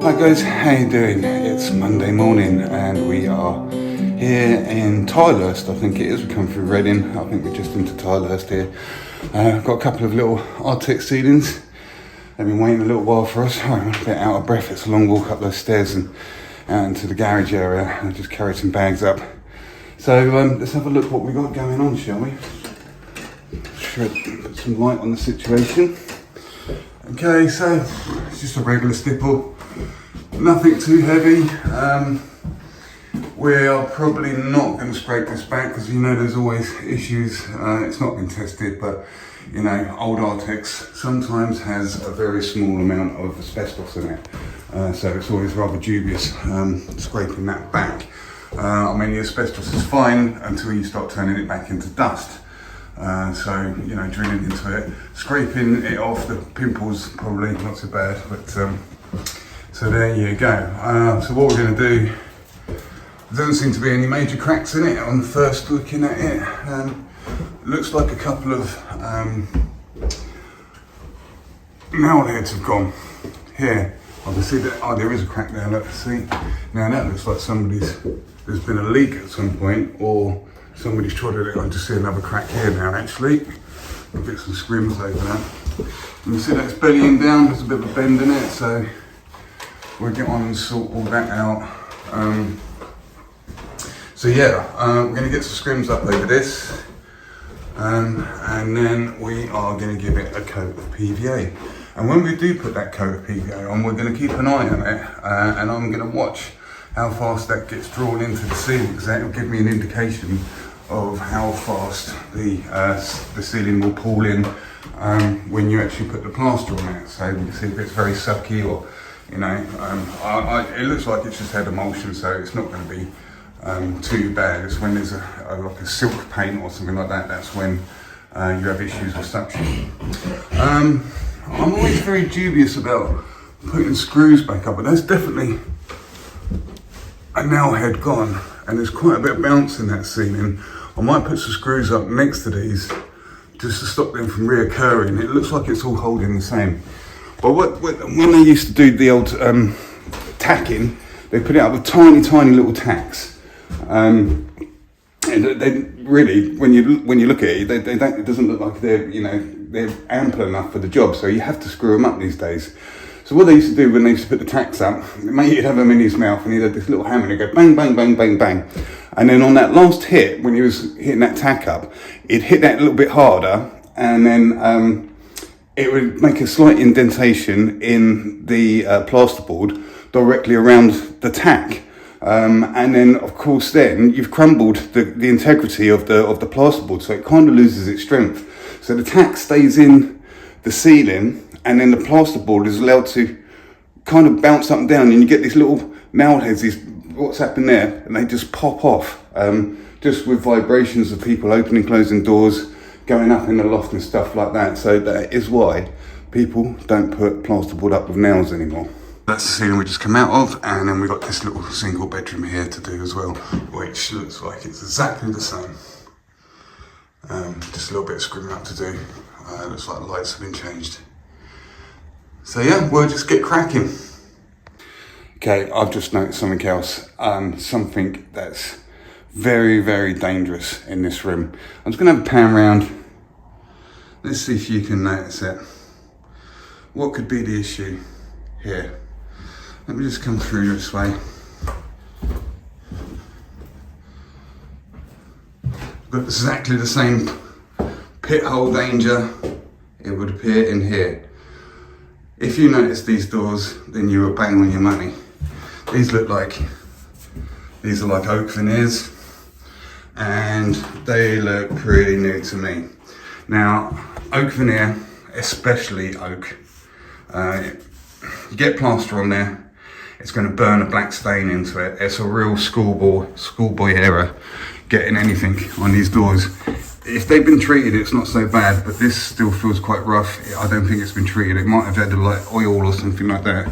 Hi guys, how you doing? It's Monday morning and we are here in Tilehurst, I think it is. We come through Reading, I think we're just into Tilehurst here. Got a couple of little artexed ceilings. They've been waiting a little while for us. I'm a bit out of breath. It's a long walk up those stairs and out into the garage area. I just carried some bags up. So let's have a look what we got going on, shall we? Should put some light on the situation. Okay, so it's just a regular stipple. Nothing too heavy. We are probably not going to scrape this back because you know there's always issues. It's not been tested, but you know, old artex sometimes has a very small amount of asbestos in it. So it's always rather dubious scraping that back. I mean, the asbestos is fine until you start turning it back into dust. So, you know, drilling into it, scraping it off, the pimples probably not so bad, but so there you go. So what we're going to do, there doesn't seem to be any major cracks in it on first looking at it. Looks like a couple of nail heads have gone here. I can see that, there is a crack there, let's see. Now that looks like there's been a leak at some point, or somebody's trotted it. I just see another crack here now actually. I'll get some scrims over that. You can see that it's bellying down, there's a bit of a bend in it, so we'll get on and sort all that out. So yeah, we're going to get some scrims up over this, and then we are going to give it a coat of PVA. And when we do put that coat of PVA on, we're going to keep an eye on it, and I'm going to watch how fast that gets drawn into the ceiling, because that will give me an indication of how fast the ceiling will pull in when you actually put the plaster on it. So you can see if it's very sucky, or you know, it looks like it's just had emulsion, so it's not going to be too bad. It's when there's like a silk paint or something like that, that's when you have issues with suction. I'm always very dubious about putting screws back up, but there's definitely a nail head gone, and there's quite a bit of bounce in that ceiling. I might put some screws up next to these just to stop them from reoccurring. It looks like it's all holding the same. But when they used to do the old tacking, they put it up with tiny little tacks. And they really, when you look at it, it doesn't look like they're ample enough for the job. So you have to screw them up these days. So what they used to do when they used to put the tacks up, the mate would have them in his mouth and he'd have this little hammer and he'd go bang, bang, bang, bang, bang. And then on that last hit, when he was hitting that tack up, he'd hit that a little bit harder, and then it would make a slight indentation in the plasterboard directly around the tack. And then of course then you've crumbled the integrity of the plasterboard, so it kind of loses its strength. So the tack stays in the ceiling, and then the plasterboard is allowed to kind of bounce up and down, and you get these little nail heads, what's happened there, and they just pop off, just with vibrations of people opening, closing doors, going up in the loft and stuff like that. So that is why people don't put plasterboard up with nails anymore. That's the ceiling we just come out of, and then we've got this little single bedroom here to do as well, which looks like it's exactly the same. Just a little bit of scrimming up to do. Looks like the lights have been changed. So yeah, we'll just get cracking. Okay, I've just noticed something else. Something that's very, very dangerous in this room. I'm just gonna have a pan around. Let's see if you can notice it. What could be the issue here? Let me just come through this way. Got exactly the same pit hole danger, it would appear, in here. If you notice these doors, then you are bang on your money. These are like oak veneers, and they look pretty new to me. Now, oak veneer, especially oak, you get plaster on there, it's going to burn a black stain into it. It's a real schoolboy error getting anything on these doors. If they've been treated, it's not so bad, but this still feels quite rough. I don't think it's been treated. It might have had like oil or something like that.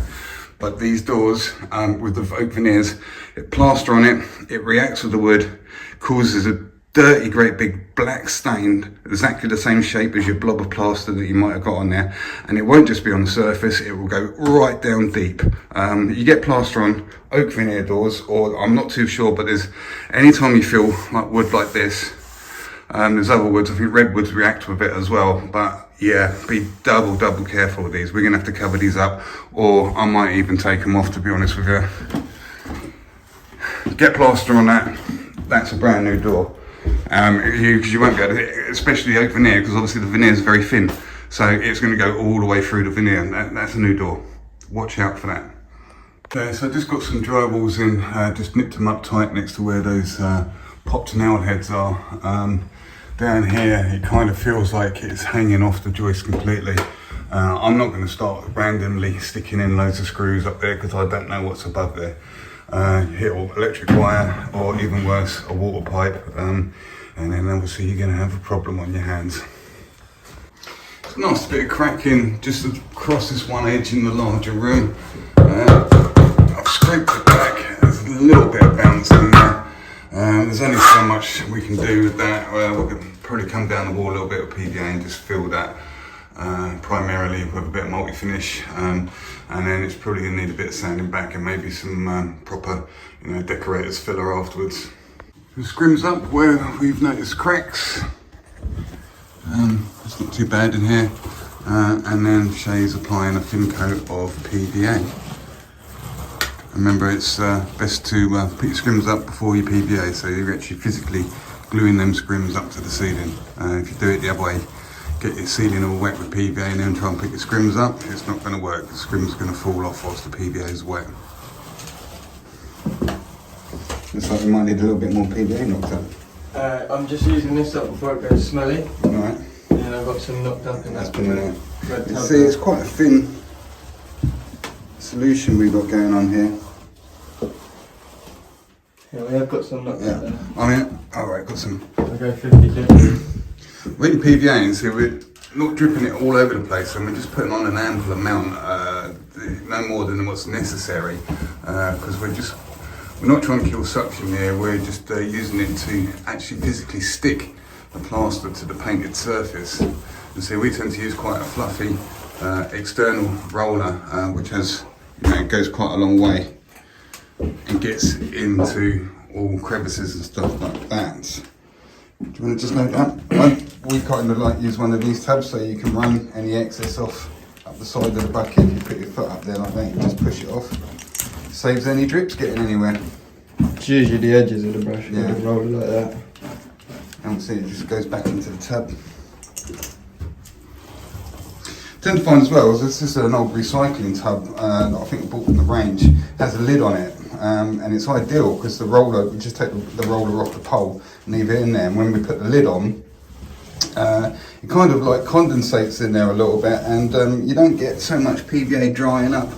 But these doors, with the oak veneers, it plaster on it, it reacts with the wood, causes a dirty, great big black stain, exactly the same shape as your blob of plaster that you might have got on there. And it won't just be on the surface, it will go right down deep. You get plaster on oak veneer doors, or I'm not too sure, but there's, anytime you feel like wood like this, there's other woods, I think redwoods react to a bit as well, but yeah, be double careful with these. We're gonna have to cover these up, or I might even take them off, to be honest with you. Get plaster on that, that's a brand new door. Because you won't be able to, especially the oak veneer, because obviously the veneer is very thin, so it's going to go all the way through the veneer, and that's a new door. Watch out for that. Okay, so I just got some drywalls in, just nipped them up tight next to where those popped nail heads are. Down here it kind of feels like it's hanging off the joist completely. I'm not going to start randomly sticking in loads of screws up there because I don't know what's above there. Hit electric wire, or even worse, a water pipe, and then obviously you're going to have a problem on your hands. It's a nice bit of cracking just across this one edge in the larger room. I've scraped it back, there's a little bit of bounce in there. There's only so much we can do with that. We're going to probably come down the wall a little bit of PVA and just fill that. Primarily with a bit of multi-finish, and then it's probably going to need a bit of sanding back and maybe some proper, decorator's filler afterwards. The scrims up where we've noticed cracks. It's not too bad in here, and then Shay's applying a thin coat of PVA. Remember, it's best to put your scrims up before your PVA, so you're actually physically gluing them scrims up to the ceiling. If you do it the other way, get your ceiling all wet with PVA and then try and put your scrims up, it's not going to work. The scrim's going to fall off whilst the PVA is wet. Looks like we might need a little bit more PVA knocked up. I'm just using this up before it goes smelly. Alright. And then I've got some knocked up in that. Red You see, it's quite a thin solution we've got going on here. Yeah, we have got some knocked up there. I mean, alright, got some. I'll go 50-50. With the PVA, and see, we're not dripping it all over the place, and we're just putting on an ample amount, no more than what's necessary, because we're not trying to kill suction here, we're just using it to actually physically stick the plaster to the painted surface. And so we tend to use quite a fluffy external roller, which has, goes quite a long way and gets into all crevices and stuff like that. Do you want to just load it up? We kind of like use one of these tabs so you can run any excess off up the side of the bucket. You put your foot up there like that, you just push it off. Saves any drips getting anywhere. It's usually the edges of the brush, yeah. With a roller like that. And see, it just goes back into the tub. Tend to find as well, this is an old recycling tub that I think I bought from the range, has a lid on it. And it's ideal because the roller, we just take the roller off the pole and leave it in there, and when we put the lid on, it kind of like condensates in there a little bit, and you don't get so much PVA drying up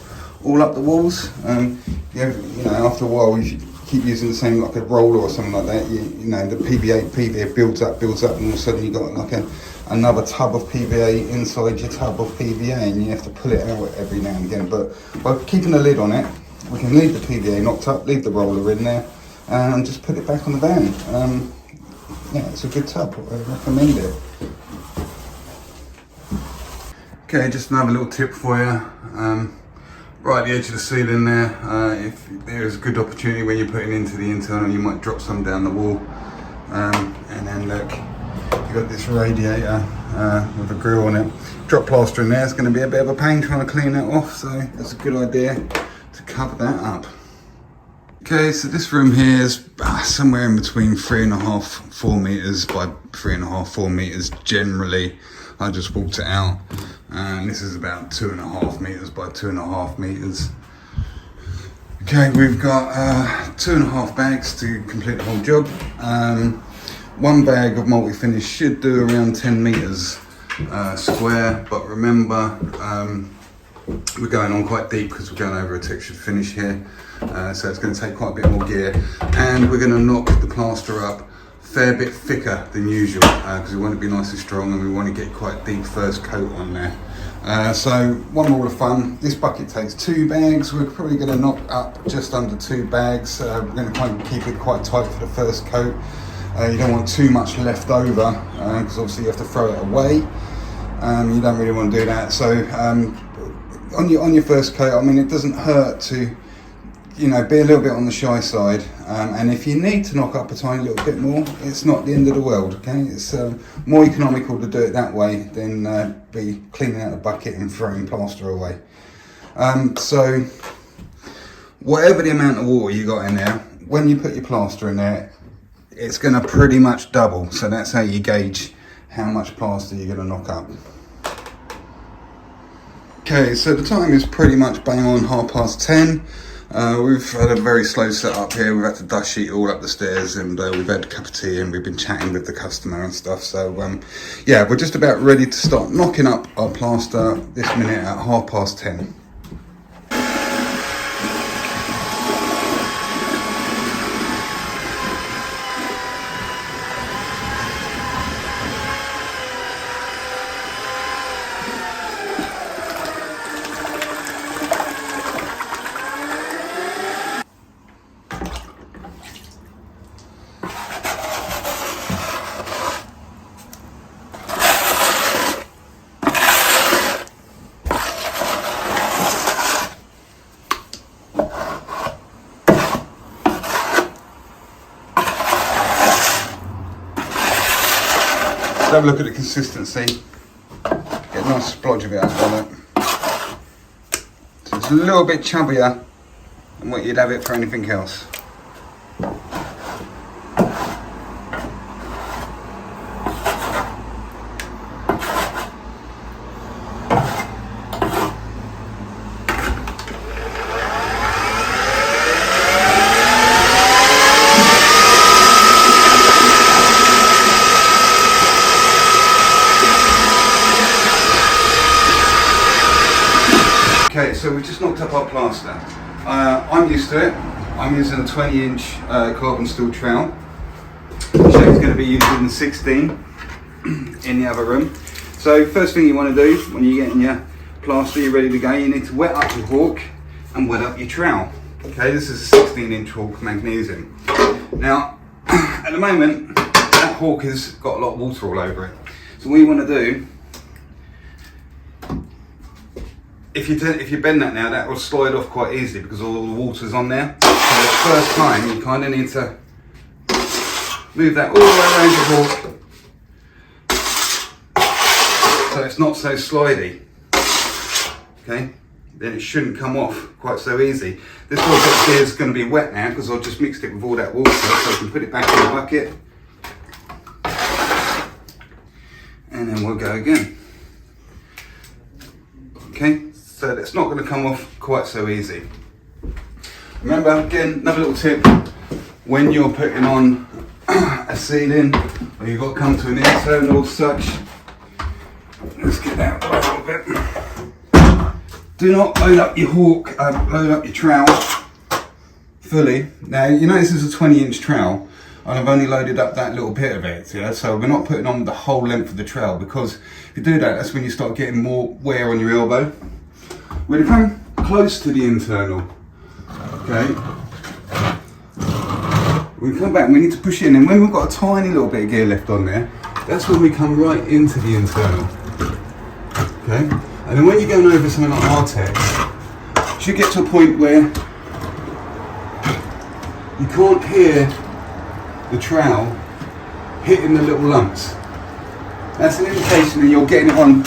all up the walls. After a while, you keep using the same, like a roller or something like that, the PVA builds up, and all of a sudden you got like another tub of PVA inside your tub of PVA, and you have to pull it out every now and again. But by keeping the lid on it, we can leave the PVA knocked up, leave the roller in there, and just put it back on the van. It's a good tub, I recommend it. Okay, just another little tip for you. Right at the edge of the ceiling there, if there's a good opportunity when you're putting into the internal, you might drop some down the wall. And then look, you've got this radiator with a grill on it. Drop plaster in there, it's going to be a bit of a pain trying to clean that off, so that's a good idea to cover that up. Okay, so this room here is somewhere in between 3.5, 4 meters by 3.5, 4 meters generally. I just walked it out, and this is about 2.5 meters by 2.5 meters. Okay, we've got 2.5 bags to complete the whole job. One bag of multi-finish should do around 10 meters square, but remember, we're going on quite deep because we're going over a textured finish here, so it's going to take quite a bit more gear, and we're going to knock the plaster up a fair bit thicker than usual because we want it to be nice and strong, and we want to get quite deep first coat on there. So one rule of thumb, this bucket takes 2 bags. We're probably going to knock up just under 2 bags. We're going to kind of keep it quite tight for the first coat. You don't want too much left over because obviously you have to throw it away. You don't really want to do that. So on your first coat, I mean, it doesn't hurt to, you know, be a little bit on the shy side, and if you need to knock up a tiny little bit more, it's not the end of the world. Okay, it's more economical to do it that way than be cleaning out the bucket and throwing plaster away. So whatever the amount of water you got in there, when you put your plaster in there, it's going to pretty much double. So that's how you gauge how much plaster you're going to knock up. Okay, so the time is pretty much bang on 10:30. We've had a very slow setup here. We've had to dust sheet all up the stairs, and we've had a cup of tea, and we've been chatting with the customer and stuff. So yeah, we're just about ready to start knocking up our plaster this minute at 10:30. Let's have a look at the consistency. Get a nice splodge of it out on it. So it's a little bit chubbier than what you'd have it for anything else. Okay, so we just knocked up our plaster. I'm used to it. I'm using a 20-inch carbon steel trowel. Shay's going to be using 16 in the other room. So first thing you want to do when you're getting your plaster, you're ready to go, you need to wet up your hawk and wet up your trowel. Okay, this is a 16-inch hawk magnesium. Now, at the moment, that hawk has got a lot of water all over it. So what you want to do, if you bend that now, that will slide off quite easily because all the water's on there. So the first time, you kind of need to move that all the way around your hawk so it's not so slidey. Okay, then it shouldn't come off quite so easy. This hawk here is going to be wet now because I've just mixed it with all that water, so I can put it back in the bucket. And then we'll go again. Okay. So it's not going to come off quite so easy. Remember, again, another little tip, when you're putting on a ceiling, or you've got to come to an internal such, let's get that out a little bit. Do not load up your hawk, load up your trowel fully. Now, you know this is a 20-inch trowel, and I've only loaded up that little bit of it, yeah? So we're not putting on the whole length of the trowel, because if you do that, that's when you start getting more wear on your elbow. When you come close to the internal, okay, we come back and we need to push in, and when we've got a tiny little bit of gear left on there, that's when we come right into the internal, okay? And then when you're going over something like artexed, you should get to a point where you can't hear the trowel hitting the little lumps. That's an indication that you're getting it on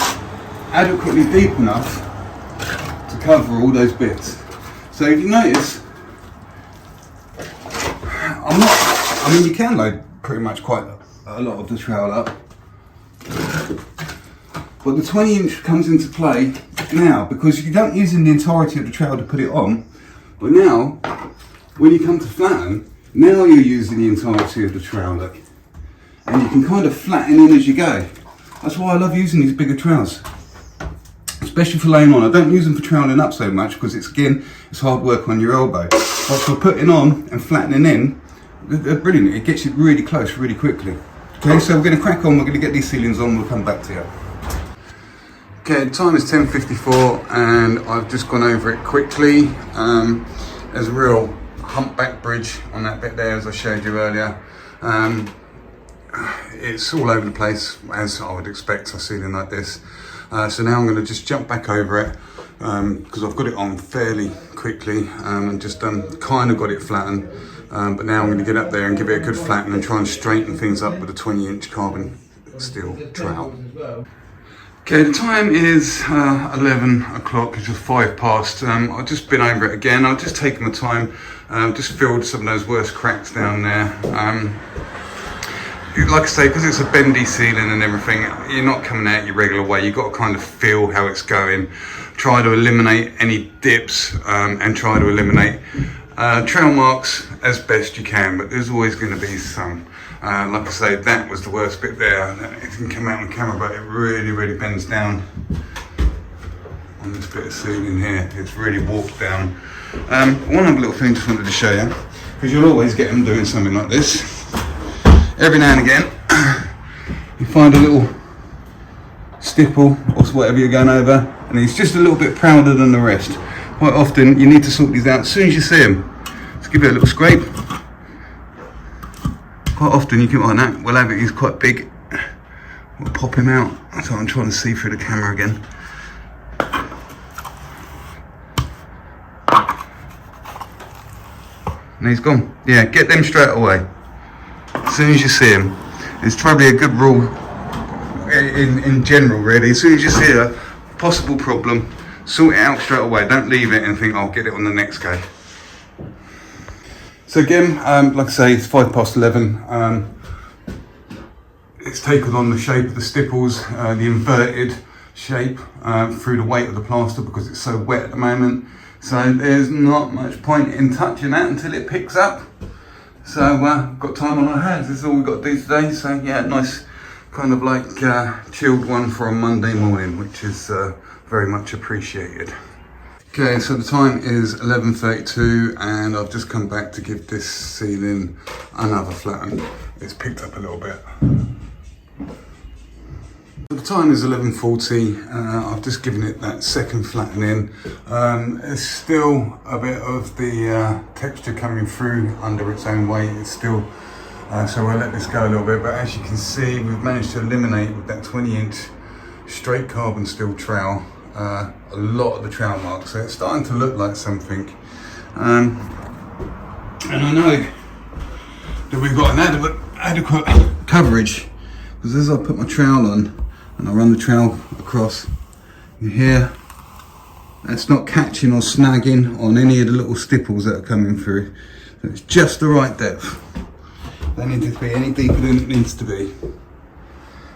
adequately deep enough cover all those bits. So if you notice, I mean you can load pretty much quite a lot of the trowel up, but the 20-inch comes into play now because you don't use the entirety of the trowel to put it on, but now when you come to flatten, now you're using the entirety of the trowel, look, and you can kind of flatten in as you go. That's why I love using these bigger trowels, especially for laying on. I don't use them for troweling up so much because it's hard work on your elbow. But for putting on and flattening in, they're brilliant. It gets you really close really quickly. Okay, so we're going to crack on. We're going to get these ceilings on. We'll come back to you. Okay, the time is 10:54 and I've just gone over it quickly. There's a real humpback bridge on that bit there, as I showed you earlier. it's all over the place, as I would expect a ceiling like this. So now I'm going to just jump back over it, because I've got it on fairly quickly, and just kind of got it flattened. But now I'm going to get up there and give it a good flatten and try and straighten things up with a 20-inch carbon steel trowel. Okay, the time is 11 o'clock, it's just 5 past. I've just been over it again. I've just taken my time, just filled some of those worst cracks down there. Like I say, because it's a bendy ceiling and everything, you're not coming out your regular way. You've got to kind of feel how it's going. Try to eliminate any dips, and try to eliminate trail marks as best you can, but there's always going to be some. Like I say, that was the worst bit there. It can come out on camera, but it really bends down on this bit of ceiling here. It's really warped down. One other little thing just wanted to show you, because you'll always get them doing something like this. Every now and again, you find a little stipple or whatever you're going over, and he's just a little bit prouder than the rest. Quite often, you need to sort these out as soon as you see them. Just give it a little scrape. Quite often, you can, like that, we'll have it, he's quite big. We'll pop him out. So I'm trying to see through the camera again. And he's gone. Yeah, get them straight away. As soon as you see him. It's probably a good rule in general, really. As soon as you see a possible problem, sort it out straight away. Don't leave it and think, I'll get it on the next go. So again, like I say, it's 5 past 11. It's taken on the shape of the stipples, the inverted shape, through the weight of the plaster, because it's so wet at the moment. So there's not much point in touching that until it picks up. So got time on our hands, that's all we've got to do today. So yeah, nice kind of like chilled one for a Monday morning, which is very much appreciated. Okay, so the time is 11:32 and I've just come back to give this ceiling another flatten. It's picked up a little bit. The time is 11:40. I've just given it that second flattening. There's still a bit of the texture coming through under its own weight. It's still, so we'll let this go a little bit. But as you can see, we've managed to eliminate with that 20-inch straight carbon steel trowel a lot of the trowel marks. So it's starting to look like something. And I know that we've got an adequate coverage, because as I put my trowel on, and I run the trowel across, you hear that's not catching or snagging on any of the little stipples that are coming through. So it's just the right depth. Don't need it to be any deeper than it needs to be.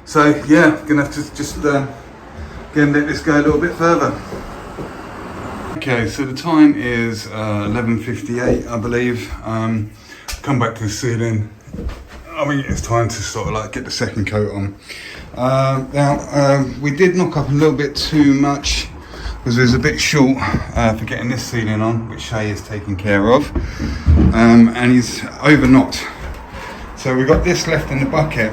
So yeah, gonna have to just again let this go a little bit further. Okay, so the time is 11:58, I believe. Come back to the ceiling. I mean, it's time to sort of like get the second coat on. Now, we did knock up a little bit too much, because it was a bit short for getting this ceiling on, which Shay is taking care of. And he's over knocked. So we've got this left in the bucket.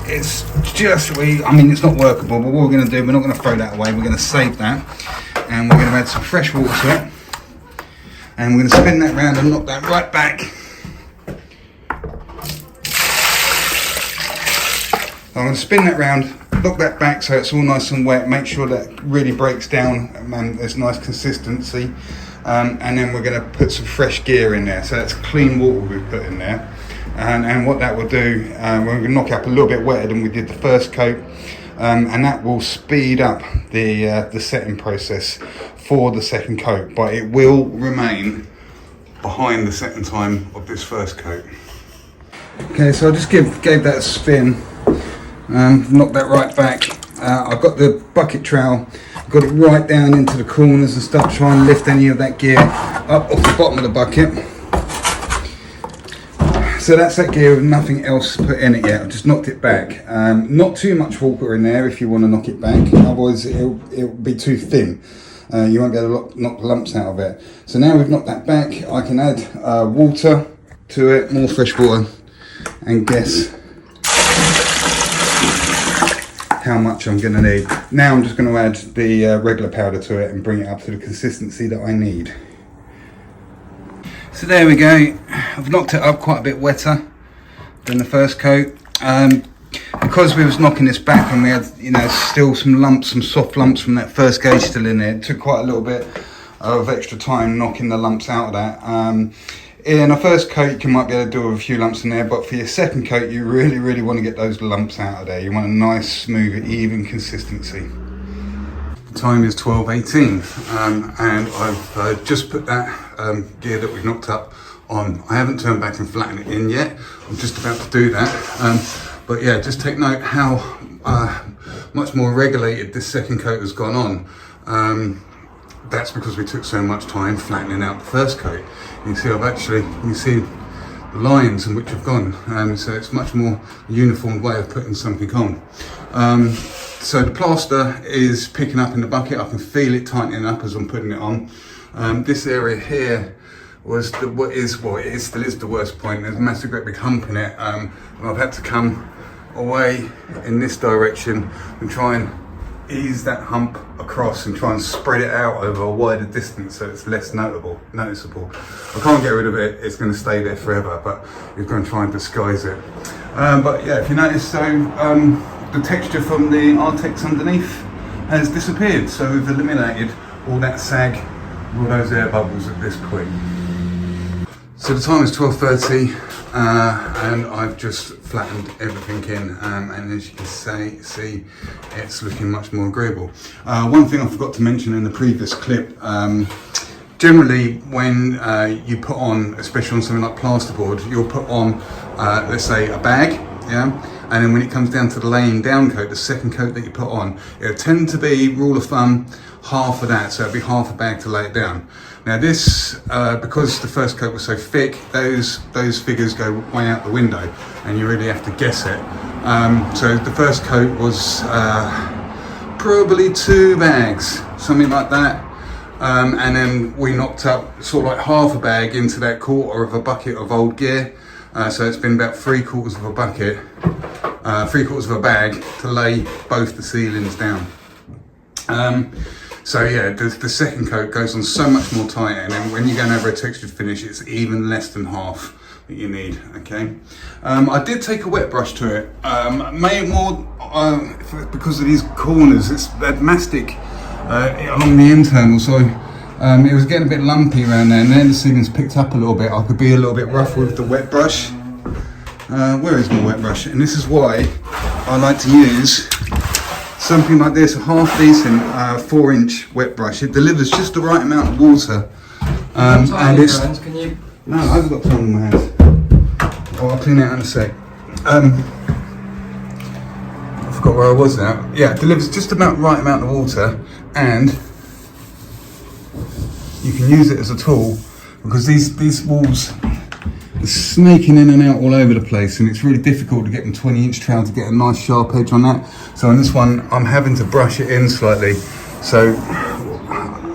It's just, I mean, it's not workable, but what we're going to do, we're not going to throw that away, we're going to save that. And we're going to add some fresh water to it. And we're going to spin that round and knock that right back. I'm going to spin that round, knock that back so it's all nice and wet, make sure that really breaks down and there's nice consistency. And then we're going to put some fresh gear in there. So that's clean water we've put in there. And what that will do, we're going to knock it up a little bit wetter than we did the first coat. And that will speed up the setting process for the second coat. But it will remain behind the setting time of this first coat. Okay, so I just gave that a spin. Knock that right back. I've got the bucket trowel, got it right down into the corners and stuff, try and lift any of that gear up off the bottom of the bucket. So that's that gear with nothing else put in it yet. I've just knocked it back. Not too much water in there if you want to knock it back, otherwise it'll be too thin. You won't be able to knock the lumps out of it. So now we've knocked that back, I can add water to it, more fresh water, and guess how much I'm going to need. Now I'm just going to add the regular powder to it and bring it up to the consistency that I need. So there we go. I've knocked it up quite a bit wetter. doing the first coat. Because we was knocking this back and we had, you know, still some lumps, some soft lumps from that first gauge still in there. It took quite a little bit of extra time knocking the lumps out of that. In a first coat, you might be able to do with a few lumps in there, but for your second coat, you really want to get those lumps out of there. You want a nice, smooth, even consistency. The time is 12:18, and I've just put that gear that we've knocked up on. I haven't turned back and flattened it in yet. I'm just about to do that. But yeah, just take note how much more regulated this second coat has gone on. That's because we took so much time flattening out the first coat. You see, you can see the lines in which have gone. So it's much more uniform way of putting something on. So the plaster is picking up in the bucket. I can feel it tightening up as I'm putting it on. This area here was it still is the worst point. There's a massive great big hump in it, and I've had to come away in this direction and try and ease that hump across and try and spread it out over a wider distance so it's less noticeable. I can't get rid of it, it's going to stay there forever, but we're going to try and disguise it. But yeah, if you notice, so the texture from the artexed underneath has disappeared, so we've eliminated all that sag, all those air bubbles at this point. So the time is 12:30, and I've just flattened everything in, and as you can see, it's looking much more agreeable. One thing I forgot to mention in the previous clip, generally when you put on, especially on something like plasterboard, you'll put on, let's say, a bag, yeah? And then when it comes down to the laying down coat, the second coat that you put on, it'll tend to be, rule of thumb, half of that, so it'll be half a bag to lay it down. Now this, because the first coat was so thick, those figures go way out the window, and you really have to guess it. So the first coat was probably 2 bags, something like that. And then we knocked up sort of like half a bag into that quarter of a bucket of old gear. So it's been about 3/4 of a bucket, 3/4 of a bag to lay both the ceilings down. So yeah, the second coat goes on so much more tighter, and then when you're going over a textured finish, it's even less than half that you need, okay? I did take a wet brush to it, because of these corners, it's that mastic along the internal, so it was getting a bit lumpy around there, and then the ceiling's picked up a little bit. I could be a little bit rough with the wet brush. Where is my wet brush? And this is why I like to use something like this, a half decent 4-inch wet brush. It delivers just the right amount of water. And it's... No, I've got time in my hands. Oh, I'll clean it out in a sec. I forgot where I was now. Yeah, it delivers just about the right amount of water, and you can use it as a tool because these walls are snaking in and out all over the place, and it's really difficult to get them 20-inch trowel to get a nice sharp edge on that. So on this one, I'm having to brush it in slightly. So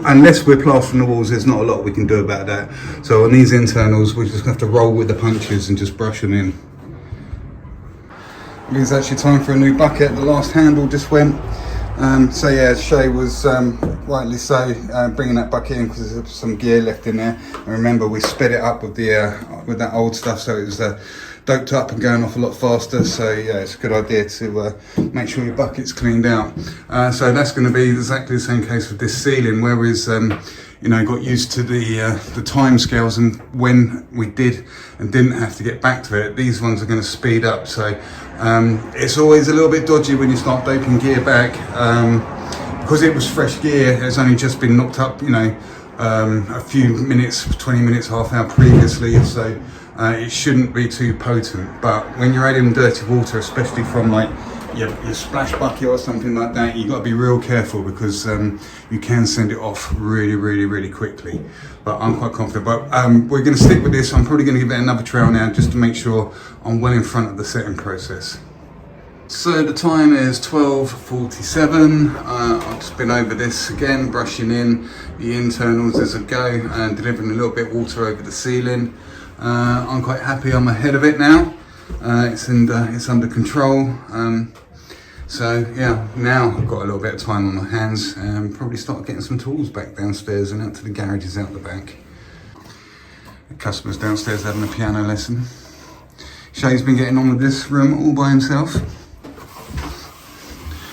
unless we're plastering the walls, there's not a lot we can do about that. So on these internals, we just have to roll with the punches and just brush them in. It's actually time for a new bucket. The last handle just went. So yeah, Shay was rightly so bringing that bucket in because there's some gear left in there. And remember, we sped it up with that old stuff, so it was doped up and going off a lot faster. So yeah, it's a good idea to make sure your bucket's cleaned out. So that's going to be exactly the same case with this ceiling, whereas got used to the time scales and when we did and didn't have to get back to it. These ones are going to speed up, so it's always a little bit dodgy when you start doping gear back, because it was fresh gear. It's only just been knocked up, a few minutes, 20 minutes, half hour previously, so it shouldn't be too potent. But when you're adding dirty water, especially from like your splash bucket or something like that, you've got to be real careful because you can send it off really quickly. But I'm quite confident. But we're going to stick with this. I'm probably going to give it another trial now just to make sure I'm well in front of the setting process. So the time is 12:47. I've just been over this again, brushing in the internals as I go and delivering a little bit of water over the ceiling. I'm quite happy I'm ahead of it now. It's under control. So yeah, now I've got a little bit of time on my hands and probably start getting some tools back downstairs and out to the garages out the back. The customer's downstairs having a piano lesson. Shay's been getting on with this room all by himself.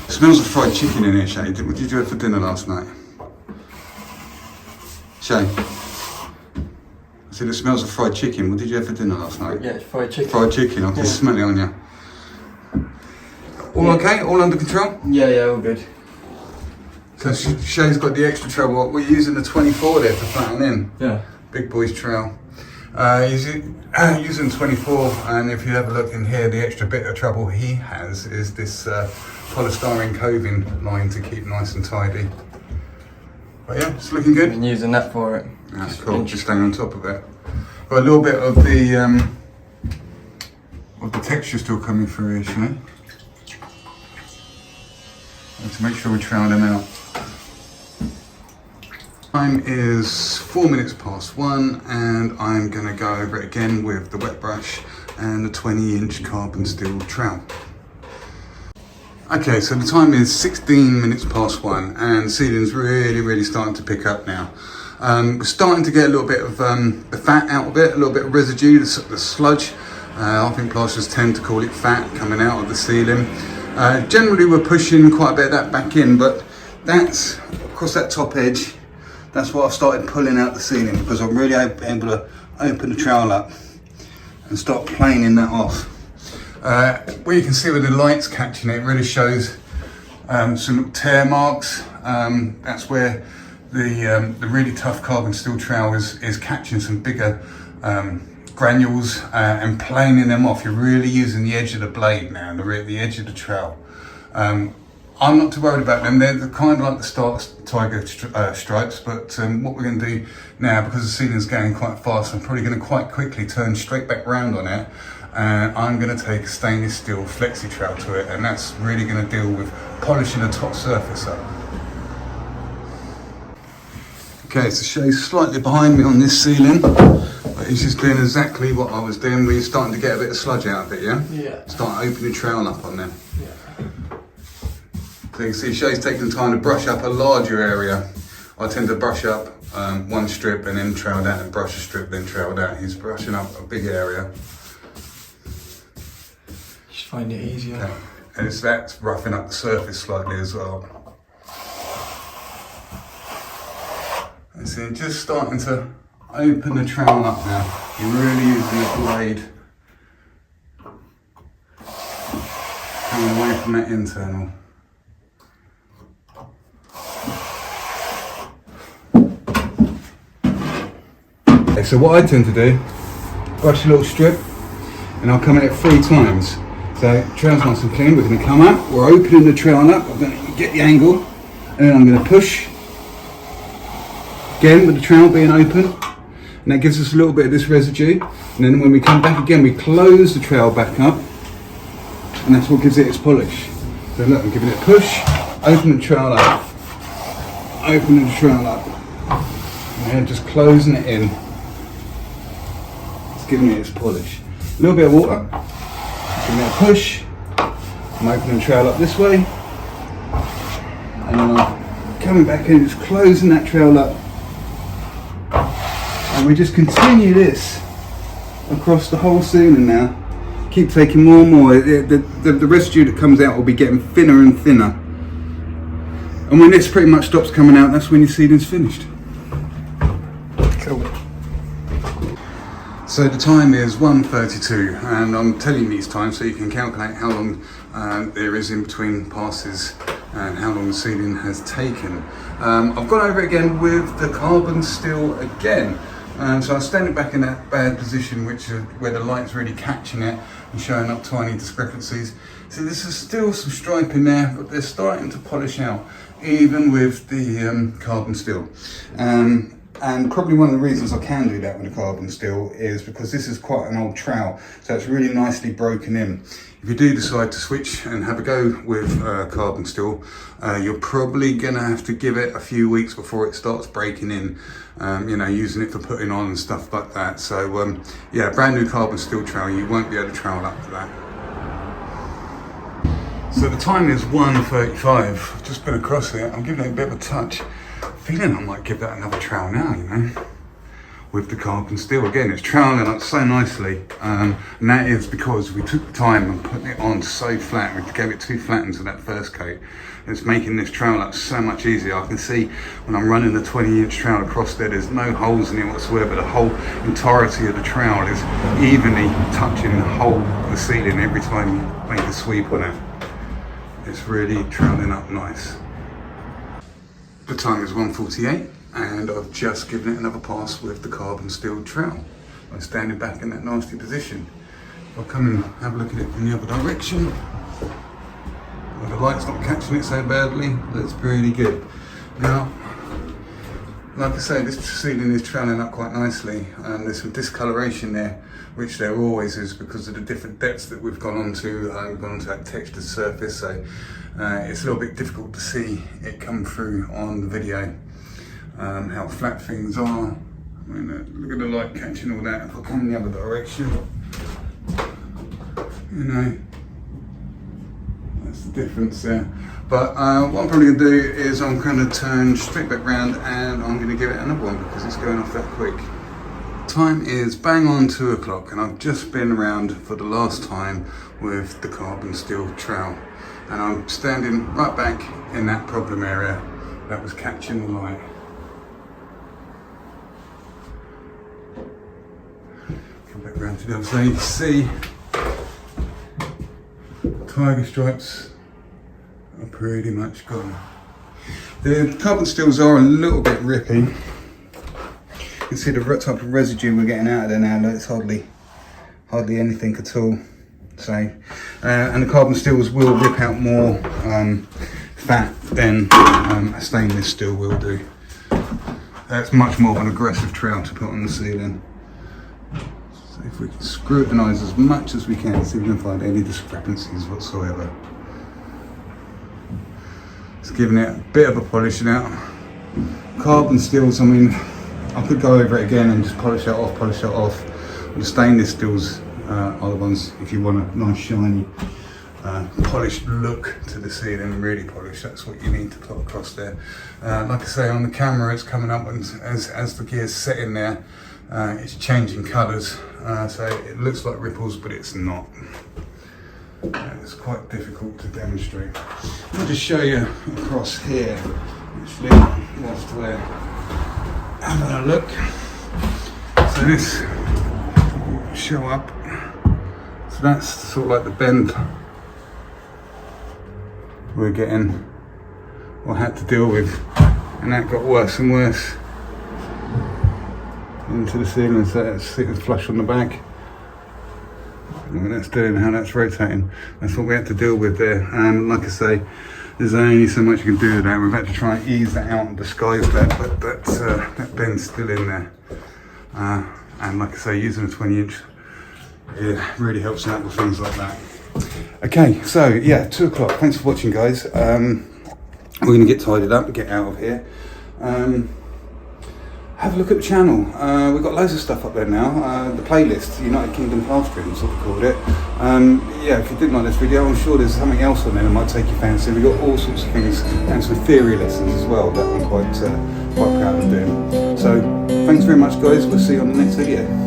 Smells of fried chicken in here, Shay. What did you have for dinner last night? Shay? I said it smells of fried chicken. What did you have for dinner last night? Yeah, fried chicken. Fried chicken, I can smell it on you. All okay? All under control? Yeah, all good. So Shay's got the extra trowel. We're using the 24 there to flatten in. Yeah. Big boy's trowel. Using 24, and if you have a look in here, the extra bit of trouble he has is this polystyrene coving line to keep nice and tidy. But yeah, it's looking good. Been using that for it. That's cool, just staying on top of it. Got a little bit of the texture still coming through here, Shay. To make sure we trowel them out. Time is 4 minutes past 1, and I'm going to go over it again with the wet brush and the 20-inch carbon steel trowel. Okay, so the time is 16 minutes past 1, and the ceiling's really starting to pick up now. We're starting to get a little bit of the fat out of it, a little bit of residue, the sludge. I think plasterers tend to call it fat coming out of the ceiling. Generally we're pushing quite a bit of that back in, but that's across that top edge. That's why I've started pulling out the ceiling, because I'm really able to open the trowel up and start planing that off. Where you can see with the lights catching it, really shows some tear marks. That's where the really tough carbon steel trowel is catching some bigger granules and planing them off. You're really using the edge of the blade now, the edge of the trowel. I'm not too worried about them. They're kind of like the Stark Tiger stripes, but what we're going to do now, because the ceiling's going quite fast, I'm probably going to quite quickly turn straight back round on it, and I'm going to take a stainless steel flexi trowel to it, and that's really going to deal with polishing the top surface up. Okay, so Shay's slightly behind me on this ceiling, but he's just doing exactly what I was doing. We're starting to get a bit of sludge out of it, yeah? Yeah. Start opening the trowel up on there. Yeah. So you can see Shay's taking time to brush up a larger area. I tend to brush up one strip and then trowel that, and brush a strip, then trowel that. He's brushing up a big area. Just find it easier. Okay. And that's roughing up the surface slightly as well. And so you're just starting to open the trowel up now. You're really using the blade coming away from that internal. Okay, so what I tend to do, brush a little strip, and I'll come at it 3 times. So trowel's nice and clean. We're going to come up, we're opening the trowel up, I'm going to get the angle, and then I'm going to push. Again with the trowel being open, and that gives us a little bit of this residue, and then when we come back again we close the trowel back up, and that's what gives it its polish. So look, I'm giving it a push, open the trowel up, open the trowel up, and just closing it in. It's giving it its polish. A little bit of water, giving it a push, I'm opening the trowel up this way, and then I'm coming back in, just closing that trowel up. And we just continue this across the whole ceiling now. Keep taking more and more. The residue that comes out will be getting thinner and thinner. And when this pretty much stops coming out, that's when your ceiling's finished. Cool. So the time is 1:32, and I'm telling you these times so you can calculate how long there is in between passes and how long the ceiling has taken. I've gone over it again with the carbon steel again. So I'm standing back in that bad position, where the light's really catching it and showing up tiny discrepancies. So this is still some striping there, but they're starting to polish out, even with the carbon steel. And probably one of the reasons I can do that with the carbon steel is because this is quite an old trowel, so it's really nicely broken in. If you do decide to switch and have a go with carbon steel, you're probably gonna have to give it a few weeks before it starts breaking in, using it for putting on and stuff like that. So yeah, brand new carbon steel trowel, you won't be able to trowel up to that. So the time is 1:35. I've just been across it, I'm giving it a bit of a touch. Feeling I might give that another trowel now, with the carbon steel. Again, it's troweling up so nicely, and that is because we took the time and put it on so flat. We gave it 2 flattens of that first coat. It's making this trowel up so much easier. I can see when I'm running the 20-inch trowel across there's no holes in it whatsoever. The whole entirety of the trowel is evenly touching the whole of the ceiling every time you make a sweep on it. It's really troweling up nice. The time is 1:48 and I've just given it another pass with the carbon steel trowel. I'm standing back in that nasty position. I'll come and have a look at it from the other direction. Well, the light's not catching it so badly, that's really good. Now, like I say, this ceiling is troweling up quite nicely, and there's some discoloration there, which there always is because of the different depths that we've gone onto. We've gone onto that textured surface, so it's a little bit difficult to see it come through on the video, how flat things are. I mean, look at the light catching all that. If I come in the other direction, you know, that's the difference there. But what I'm probably going to do is I'm going to turn straight back round and I'm going to give it another one because it's going off that quick. Time is bang on 2 o'clock and I've just been around for the last time with the carbon steel trowel. And I'm standing right back in that problem area that was catching the light. Come back round to the other side, you can see tiger stripes are pretty much gone. The carbon steels are a little bit rippy. You can see the type of residue we're getting out of there now. It's hardly anything at all. So, and the carbon steels will rip out more fat than a stainless steel will do. That's much more of an aggressive trowel to put on the ceiling. So if we can scrutinise as much as we can, see if we can find any discrepancies whatsoever. It's giving it a bit of a polishing out. Carbon steels, I mean, I could go over it again and just polish that off. The stainless steels are the ones, if you want a nice shiny polished look to the ceiling, really polished, that's what you need to put across there. Like I say, on the camera it's coming up, and as the gear's setting there, it's changing colours, so it looks like ripples, but it's not. It's quite difficult to demonstrate. I'll just show you across here, actually, whilst we're having a look. So this will show up. So that's sort of like the bend we're getting, or had to deal with, and that got worse and worse into the ceiling, so it's sitting flush on the back. And what that's doing, how that's rotating, that's what we had to deal with there. And like I say, there's only so much you can do with that. We've had to try and ease that out and disguise that, but that bend's still in there. And like I say, using a 20-inch, it really helps out with things like that. Okay, so yeah, 2 o'clock. Thanks for watching, guys. We're going to get tidied up and get out of here. Have a look at the channel. We've got loads of stuff up there now. The playlist, United Kingdom Plastering, is what we called it. Yeah, if you did like this video, I'm sure there's something else on there that might take your fancy. We've got all sorts of things and some theory lessons as well that I'm quite proud of doing. So, thanks very much, guys. We'll see you on the next video.